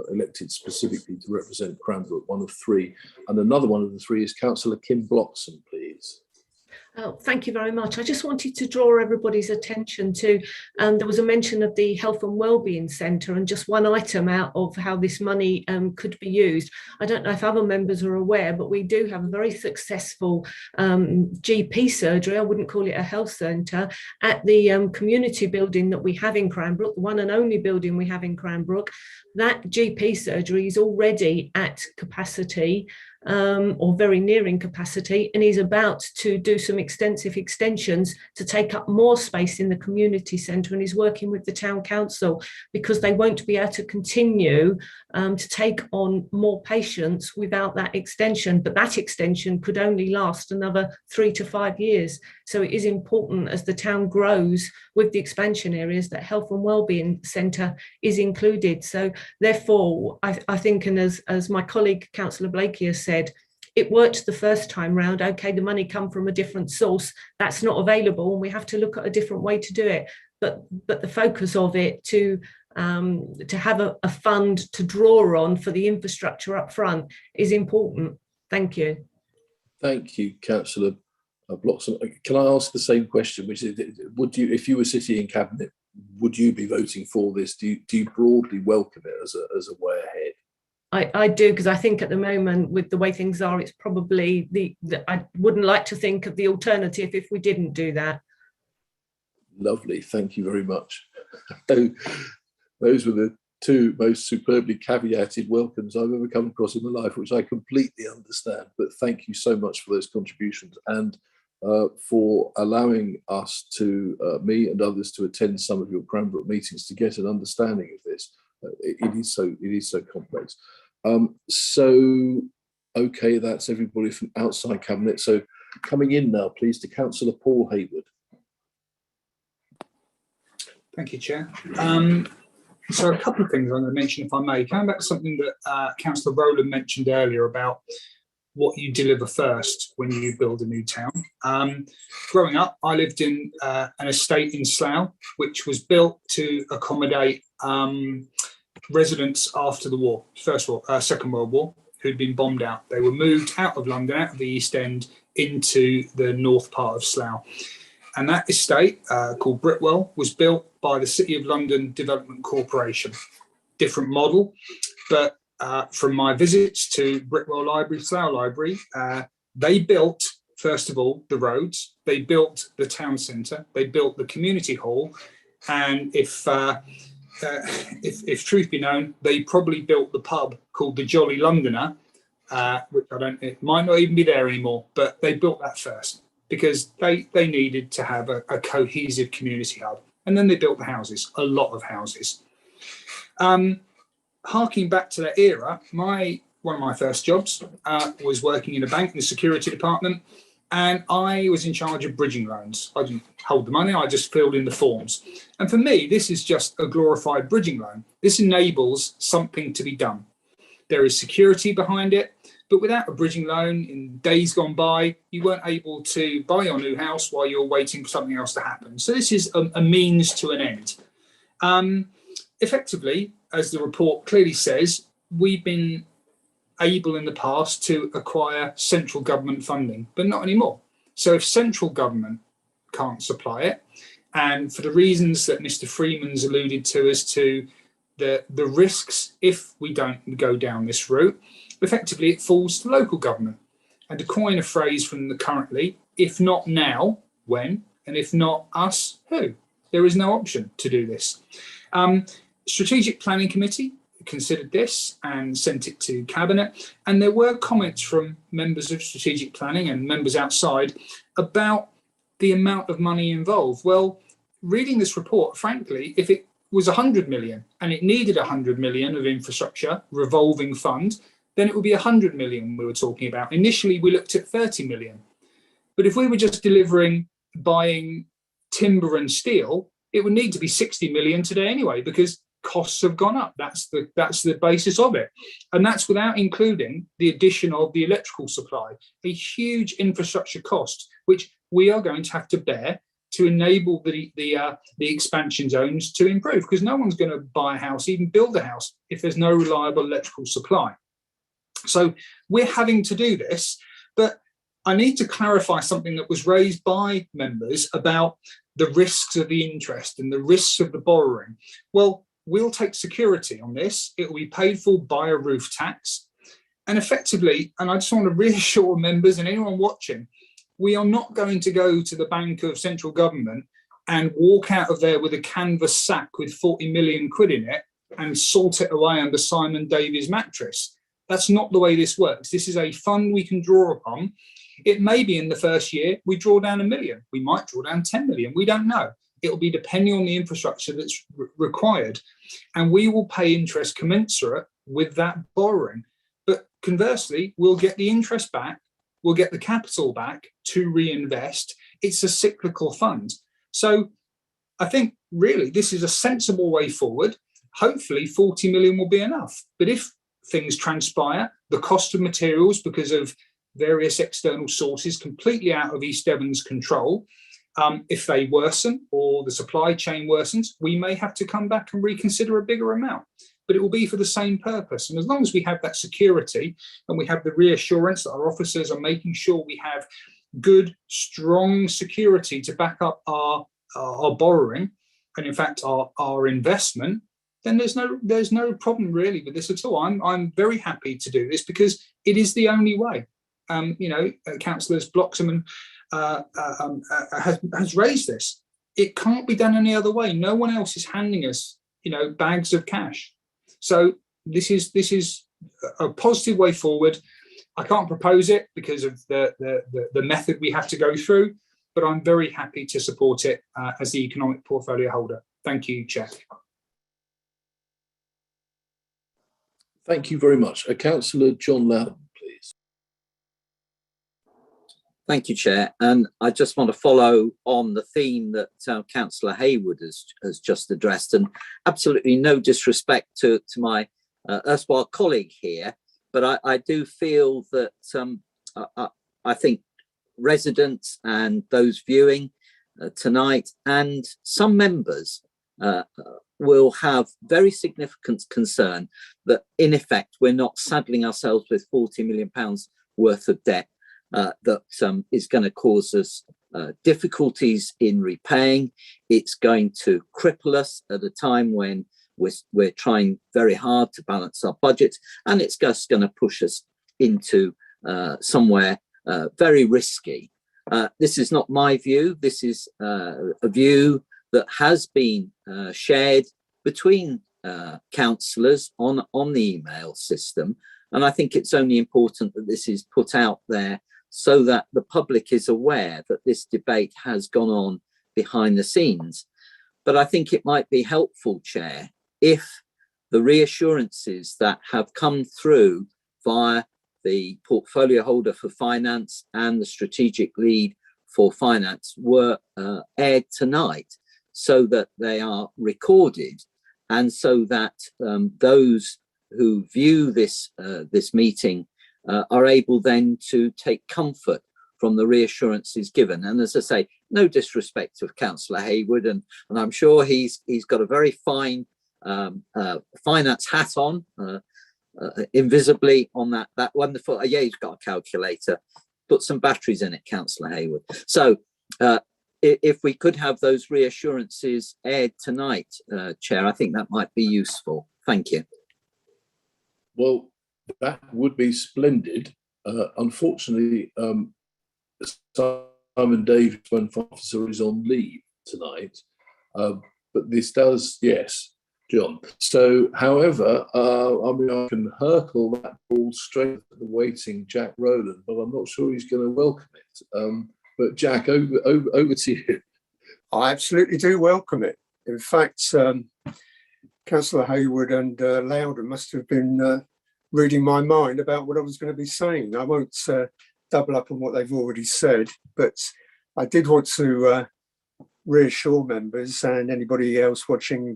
elected specifically to represent Cranbrook, one of three. And another one of the three is Councillor Kim Bloxham, please. Oh, thank you very much. I just wanted to draw everybody's attention to, there was a mention of the Health and Wellbeing Centre, and just one item out of how this money could be used. I don't know if other members are aware, but we do have a very successful GP surgery, I wouldn't call it a health centre, at the community building that we have in Cranbrook, the one and only building we have in Cranbrook. That GP surgery is already at capacity, or very nearing capacity, and he's about to do some extensive extensions to take up more space in the community centre, and he's working with the town council because they won't be able to continue to take on more patients without that extension. But that extension could only last another 3 to 5 years. So it is important, as the town grows with the expansion areas, that Health and Wellbeing Centre is included. So therefore, I think, and as my colleague Councillor Blakey has said, it worked the first time round. Okay, the money come from a different source, that's not available, and we have to look at a different way to do it. But the focus of it to have a fund to draw on for the infrastructure up front is important. Thank you. Thank you, Councillor Bloxham. Can I ask the same question, which is, would you, if you were sitting in cabinet, would you be voting for this? Do you broadly welcome it as a way ahead? I do, because I think at the moment, with the way things are, it's probably I wouldn't like to think of the alternative if we didn't do that. Lovely, thank you very much. Those were the two most superbly caveated welcomes I've ever come across in my life, which I completely understand. But thank you so much for those contributions, and for allowing us to, me and others, to attend some of your Cranbrook meetings to get an understanding of this. It is so complex. So, okay, that's everybody from outside cabinet. So coming in now, please, to Councillor Paul Hayward. Thank you, Chair. So a couple of things I'm going to mention, if I may. Coming back to something that Councillor Rowland mentioned earlier about what you deliver first when you build a new town. Growing up, I lived in an estate in Slough, which was built to accommodate residents after the war, Second World War, who'd been bombed out. They were moved out of London, out of the East End, into the north part of Slough. And that estate, called Britwell, was built by the City of London Development Corporation. Different model, but from my visits to Britwell Library, Slough Library, they built, first of all, the roads, they built the town centre, they built the community hall, and if if truth be known, they probably built the pub called the Jolly Londoner, which it might not even be there anymore, but they built that first because they needed to have a cohesive community hub. And then they built the houses, a lot of houses. Harking back to that era, one of my first jobs was working in a bank in the security department, and I was in charge of bridging loans. I didn't hold the money, I just filled in the forms. And for me, this is just a glorified bridging loan. This enables something to be done. There is security behind it, but without a bridging loan, in days gone by, you weren't able to buy your new house while you're waiting for something else to happen. So this is a means to an end. Effectively, as the report clearly says, we've been able in the past to acquire central government funding, but not anymore. So if central government can't supply it, and for the reasons that Mr. Freeman's alluded to as to the risks if we don't go down this route, effectively it falls to local government. And to coin a phrase from the currently, if not now, when? And if not us, who? There is no option to do this. Strategic Planning Committee considered this and sent it to Cabinet, and there were comments from members of Strategic Planning and members outside about the amount of money involved. Well, reading this report, frankly, if it was 100 million and it needed 100 million of infrastructure revolving fund, then it would be 100 million we were talking about. Initially, we looked at 30 million. But if we were just buying timber and steel, it would need to be 60 million today anyway, because costs have gone up. That's the basis of it. And that's without including the addition of the electrical supply, a huge infrastructure cost, which we are going to have to bear to enable the expansion zones to improve, because no one's going to buy a house, even build a house, if there's no reliable electrical supply. So we're having to do this, but I need to clarify something that was raised by members about the risks of the interest and the risks of the borrowing. Well, we'll take security on this. It will be paid for by a roof tax. And effectively, and I just want to reassure members and anyone watching, we are not going to go to the Bank of Central Government and walk out of there with a canvas sack with 40 million quid in it and salt it away under Simon Davies' mattress. That's not the way this works. This is a fund we can draw upon. It may be in the first year we draw down 1 million. We might draw down 10 million. We don't know. It will be depending on the infrastructure that's required. And we will pay interest commensurate with that borrowing. But conversely, we'll get the interest back. We'll get the capital back to reinvest. It's a cyclical fund. So I think really this is a sensible way forward. Hopefully 40 million will be enough. But if things transpire, the cost of materials because of various external sources completely out of East Devon's control, if they worsen or the supply chain worsens, we may have to come back and reconsider a bigger amount, but it will be for the same purpose. And as long as we have that security and we have the reassurance that our officers are making sure we have good, strong security to back up our borrowing and in fact our investment, then there's no problem really with this at all. I'm very happy to do this because it is the only way. Councillors Bloxham has raised this. It can't be done any other way. No one else is handing us, bags of cash. So this is a positive way forward. I can't propose it because of the method we have to go through, but I'm very happy to support it as the economic portfolio holder. Thank you, Chair. Thank you very much. Councillor John Loudon, please. Thank you, Chair. And I just want to follow on the theme that Councillor Hayward has just addressed, and absolutely no disrespect to my erstwhile colleague here, but I do feel that I think residents and those viewing tonight and some members will have very significant concern that in effect we're not saddling ourselves with £40 million worth of debt that is going to cause us difficulties in repaying. It's going to cripple us at a time when we're trying very hard to balance our budget, and it's just going to push us into somewhere very risky. This is not my view. This is a view that has been shared between councillors on the email system. And I think it's only important that this is put out there so that the public is aware that this debate has gone on behind the scenes. But I think it might be helpful, Chair, if the reassurances that have come through via the portfolio holder for finance and the strategic lead for finance were aired tonight, so that they are recorded, and so that those who view this meeting are able then to take comfort from the reassurances given. And as I say, no disrespect of Councillor Hayward, and I'm sure he's got a very fine finance hat on, invisibly on that wonderful. Yeah, he's got a calculator. Put some batteries in it, Councillor Hayward. So if we could have those reassurances aired tonight, Chair, I think that might be useful. Thank you. Well, that would be splendid. Unfortunately, Simon Davies, one officer, is on leave tonight, but this does, yes, John. So, however, I mean, I can hurtle that ball straight at the waiting Jack Rowland, but I'm not sure he's going to welcome it. But Jack, over to you. I absolutely do welcome it. In fact, Councillor Hayward and Loudon must have been reading my mind about what I was going to be saying. I won't double up on what they've already said, but I did want to reassure members and anybody else watching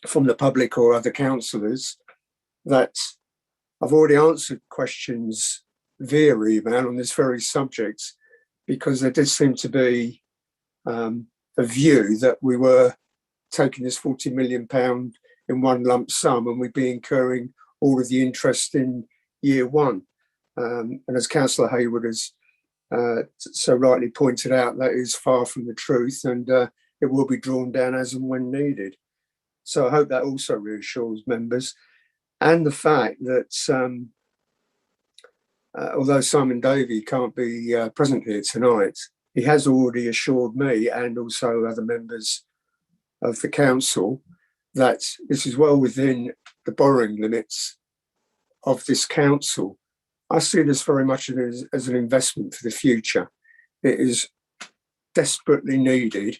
from the public or other councillors that I've already answered questions via email on this very subject, because there did seem to be a view that we were taking this £40 million in one lump sum and we'd be incurring all of the interest in year one. And as Councillor Hayward has so rightly pointed out, that is far from the truth, and it will be drawn down as and when needed. So I hope that also reassures members. And the fact that although Simon Davey can't be present here tonight, he has already assured me and also other members of the council that this is well within the borrowing limits of this council. I see this very much as an investment for the future. It is desperately needed,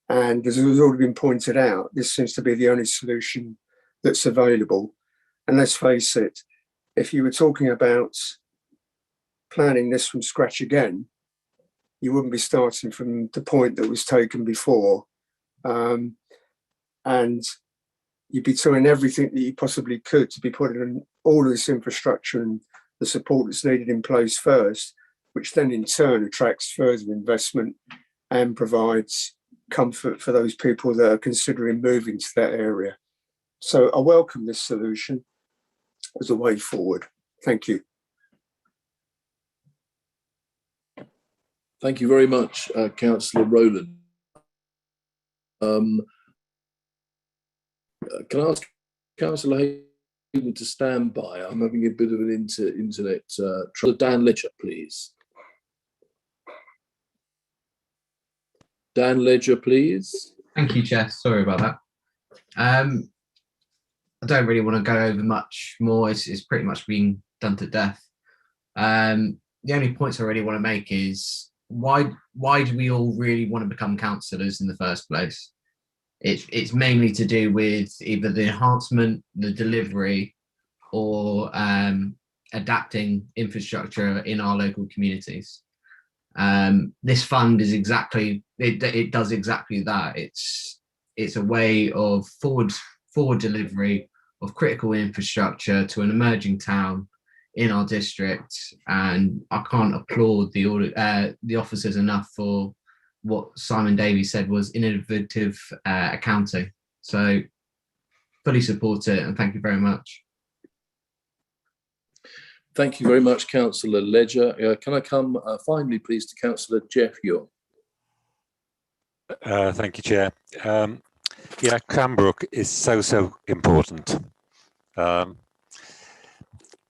and as has already been pointed out, this seems to be the only solution that's available. And let's face it, if you were talking about planning this from scratch again, you wouldn't be starting from the point that was taken before. And you'd be doing everything that you possibly could to be putting in all of this infrastructure and the support that's needed in place first, which then in turn attracts further investment and provides comfort for those people that are considering moving to that area. So I welcome this solution as a way forward. Thank you. Thank you very much, Councillor Rowland. Can I ask Councillor Hayward to stand by? I'm having a bit of an internet trouble. Dan Ledger, please. Dan Ledger, please. Thank you, Chair. Sorry about that. I don't really want to go over much more. It's pretty much been done to death. The only points I really want to make is why do we all really want to become councillors in the first place? It's mainly to do with either the enhancement, the delivery, or adapting infrastructure in our local communities. This fund is exactly, it does exactly that. It's a way of forward delivery of critical infrastructure to an emerging town in our district, and I can't applaud the officers enough for what Simon Davies said was innovative accounting. So fully support it, and thank you very much. Thank you very much, Councillor Ledger. Can I come finally, please, to Councillor Jeff Young? Thank you, Chair. Yeah, Cranbrook is so important.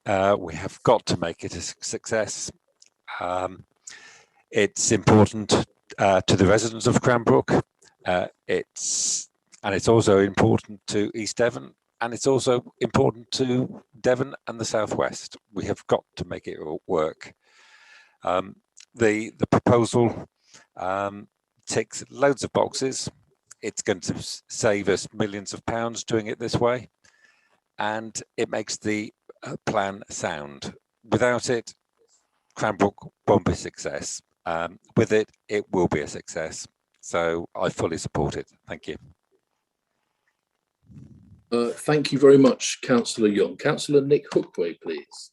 We have got to make it a success. It's important to the residents of Cranbrook. It's And it's also important to East Devon, and it's also important to Devon and the Southwest. We have got to make it work. The proposal ticks loads of boxes. It's going to save us millions of pounds doing it this way, and it makes the plan sound. Without it, Cranbrook won't be a success. With it, it will be a success. So I fully support it. Thank you. Thank you very much, Councillor Young. Councillor Nick Hookway, please.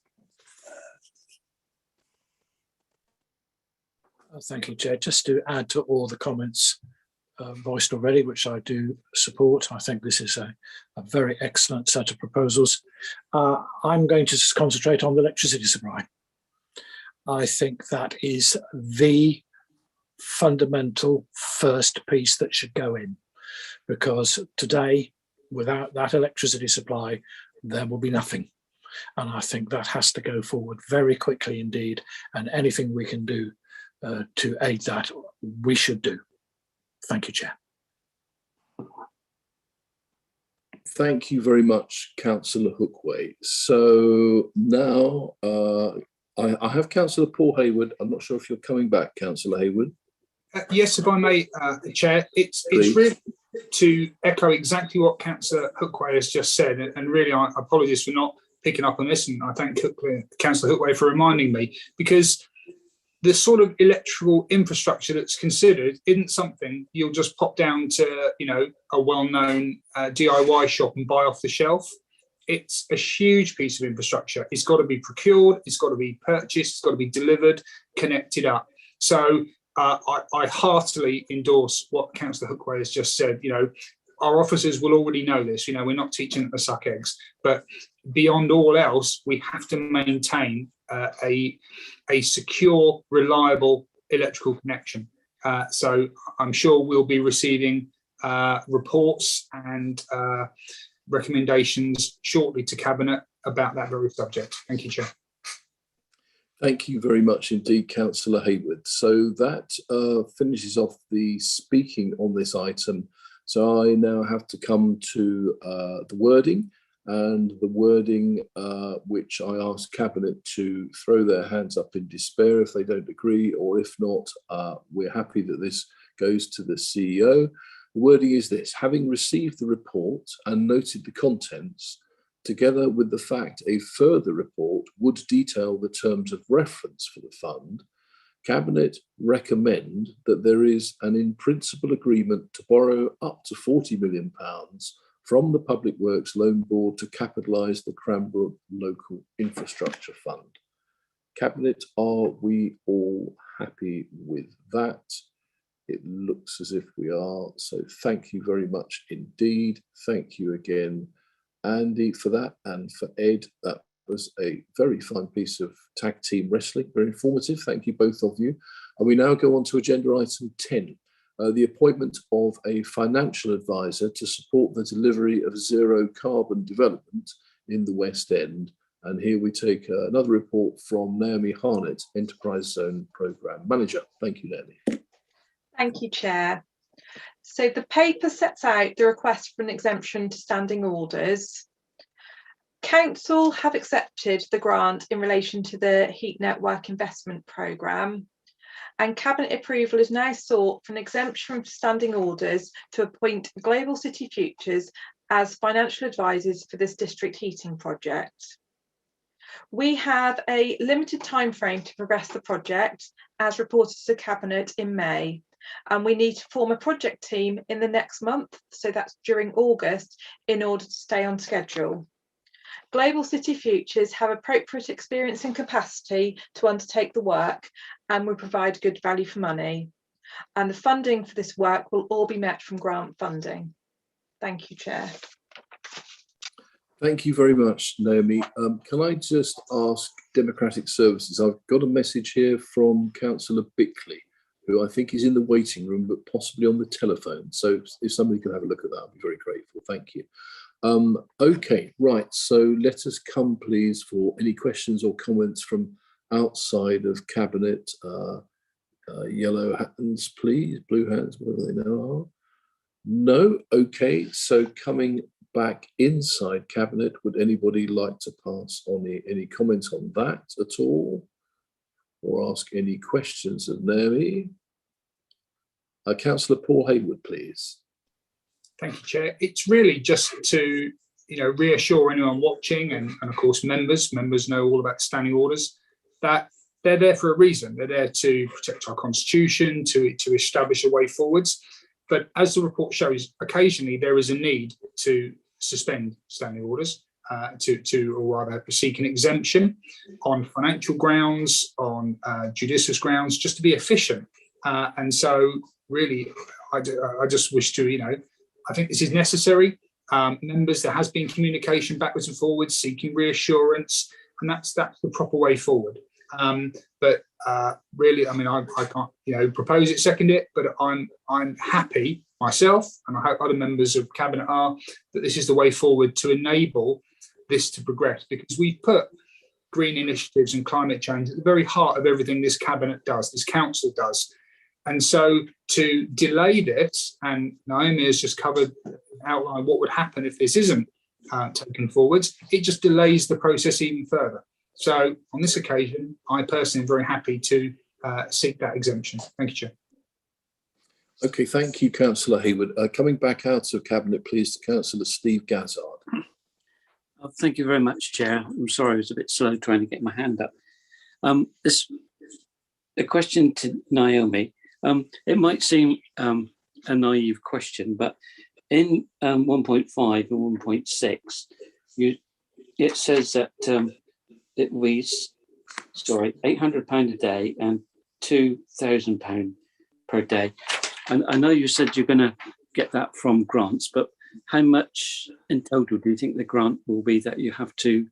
Thank you, Chair. Just to add to all the comments voiced already, which I do support. I think this is a very excellent set of proposals. I'm going to just concentrate on the electricity supply. I think that is the fundamental first piece that should go in, because today, without that electricity supply, there will be nothing. And I think that has to go forward very quickly indeed. And anything we can do to aid that, we should do. Thank you, Chair. Thank you very much, Councillor Hookway. So now I have Councillor Paul Hayward. I'm not sure if you're coming back, Councillor Hayward. Yes, if I may, Chair, it's really to echo exactly what Councillor Hookway has just said, and really I apologise for not picking up on this, and I thank Councillor Hookway for reminding me, because the sort of electrical infrastructure that's considered isn't something you'll just pop down to, you know, a well-known DIY shop and buy off the shelf. It's a huge piece of infrastructure. It's got to be procured, it's got to be purchased, it's got to be delivered, connected up. So I heartily endorse what Councillor Hookway has just said. You know, our officers will already know this. You know, we're not teaching them to suck eggs, but beyond all else, we have to maintain a secure, reliable electrical connection. So I'm sure we'll be receiving reports and recommendations shortly to Cabinet about that very subject. Thank you, Chair. Thank you very much indeed, Councillor Hayward. So that finishes off the speaking on this item. So I now have to come to the wording, and the wording which I ask Cabinet to throw their hands up in despair if they don't agree, or if not, we're happy that this goes to the CEO. The wording is this: having received the report and noted the contents, together with the fact a further report would detail the terms of reference for the fund, Cabinet recommend that there is an in-principle agreement to borrow up to £40 million from the Public Works Loan Board to capitalise the Cranbrook Local Infrastructure Fund. Cabinet, are we all happy with that? It looks as if we are, so thank you very much indeed. Thank you again, Andy, for that, and for Ed. That was a very fine piece of tag team wrestling, very informative. Thank you, both of you. And we now go on to agenda item 10, the appointment of a financial advisor to support the delivery of zero carbon development in the West End. And here we take another report from Naomi Harnett, Enterprise Zone Programme Manager. Thank you, Naomi. Thank you, Chair. So the paper sets out the request for an exemption to standing orders. Council have accepted the grant in relation to the Heat Network Investment Programme, and Cabinet approval is now sought for an exemption from standing orders to appoint Global City Futures as financial advisors for this district heating project. We have a limited time frame to progress the project, as reported to Cabinet in May, and we need to form a project team in the next month, so that's during August, in order to stay on schedule. Global City Futures have appropriate experience and capacity to undertake the work, and will provide good value for money. And the funding for this work will all be met from grant funding. Thank you, Chair. Thank you very much, Naomi. Can I just ask Democratic Services, I've got a message here from Councillor Bickley, who I think is in the waiting room, but possibly on the telephone. So if somebody could have a look at that, I'd be very grateful. Thank you. Okay, right. So let us come, please, for any questions or comments from outside of Cabinet. Yellow hands, please. Blue hands, whatever they now are. No? Okay, so coming back inside Cabinet, would anybody like to pass on any comments on that at all? Or ask any questions of Naomi? Councillor Paul Hayward, please. Thank you, Chair. It's really just to reassure anyone watching, and of course members know all about standing orders, that they're there for a reason. They're there to protect our constitution, to establish a way forwards. But as the report shows, occasionally there is a need to suspend standing orders, or rather seek an exemption on financial grounds, on judicious grounds, just to be efficient. And so really, I just wish to, I think this is necessary. Members, there has been communication backwards and forwards, seeking reassurance, and that's the proper way forward. But really, I mean, I can't, propose it, second it, but I'm happy myself, and I hope other members of Cabinet are, that this is the way forward to enable this to progress, because we've put green initiatives and climate change at the very heart of everything this Cabinet does, this Council does. And so to delay this, and Naomi has just outlined what would happen if this isn't taken forwards, it just delays the process even further. So on this occasion, I personally am very happy to seek that exemption. Thank you, Chair. Okay, thank you, Councillor Hayward. Coming back out of Cabinet, please, to Councillor Steve Gazzard. Thank you very much, Chair. I'm sorry, I was a bit slow trying to get my hand up. A question to Naomi. It might seem a naive question, but in 1.5 and 1.6, it says that it was, £800 a day and £2,000 per day. And I know you said you're going to get that from grants, but how much in total do you think the grant will be that you have to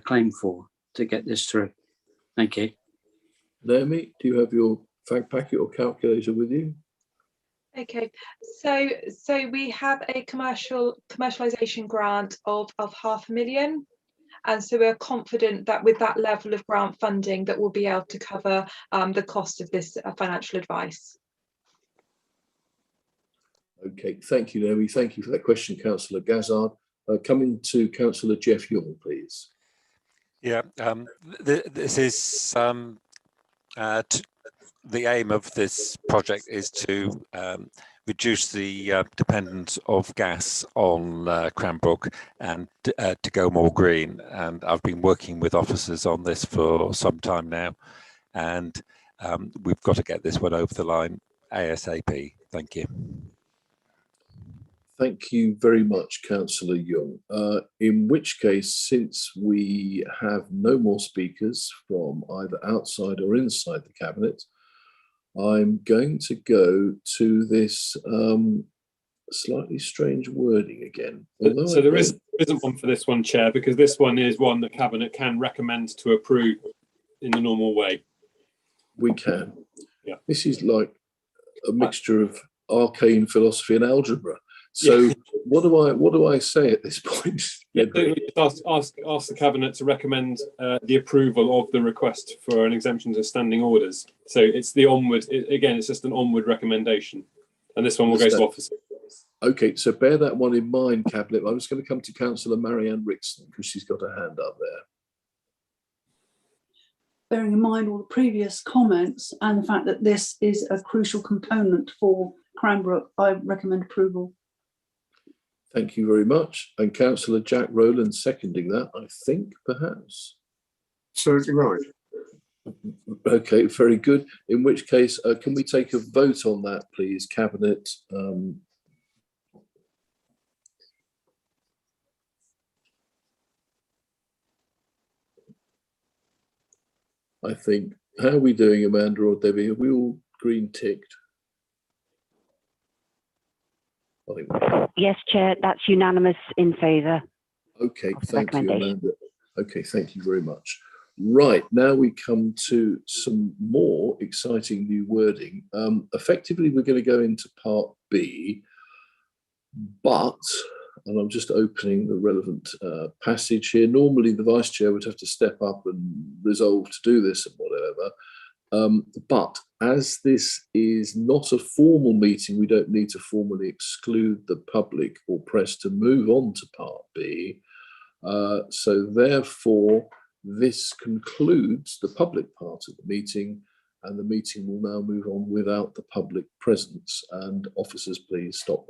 claim for to get this through? Thank you. Naomi, do you have your fact packet or calculator with you? Okay, so we have a commercialisation grant of £500,000, and so we're confident that with that level of grant funding that we'll be able to cover the cost of this financial advice. Okay, thank you, Naomi. Thank you for that question, Councillor Gazzard. Coming to Councillor Jeff Young, please. Yeah, this is the aim of this project is to reduce the dependence of gas on Cranbrook and to go more green. And I've been working with officers on this for some time now, and we've got to get this one over the line ASAP. Thank you. Thank you very much, Councillor Young. In which case, since we have no more speakers from either outside or inside the Cabinet, I'm going to go to this slightly strange wording again. So there isn't one for this one, Chair, because this one is one that Cabinet can recommend to approve in the normal way. We can. Yeah. This is like a mixture of arcane philosophy and algebra. So yeah. What do I say at this point? Yeah, ask the Cabinet to recommend the approval of the request for an exemption to standing orders. So it's the onward, again, it's just an onward recommendation. And this one will go to officers. Okay, so bear that one in mind, Cabinet. I'm just going to come to Councillor Marianne Rickson because she's got her hand up there. Bearing in mind all the previous comments and the fact that this is a crucial component for Cranbrook, I recommend approval. Thank you very much. And Councillor Jack Rowland seconding that, I think, perhaps. Absolutely right. Okay, very good. In which case, can we take a vote on that, please, Cabinet? I think, how are we doing, Amanda or Debbie? Are we all green ticked? I think yes, Chair, that's unanimous in favour. Okay, thank you, Amanda. Okay, thank you very much. Right, now we come to some more exciting new wording. Effectively, we're going to go into Part B, but, and I'm just opening the relevant passage here. Normally, the Vice Chair would have to step up and resolve to do this and whatever, But as this is not a formal meeting, we don't need to formally exclude the public or press to move on to Part B. So therefore, this concludes the public part of the meeting, and the meeting will now move on without the public presence. And officers, please stop.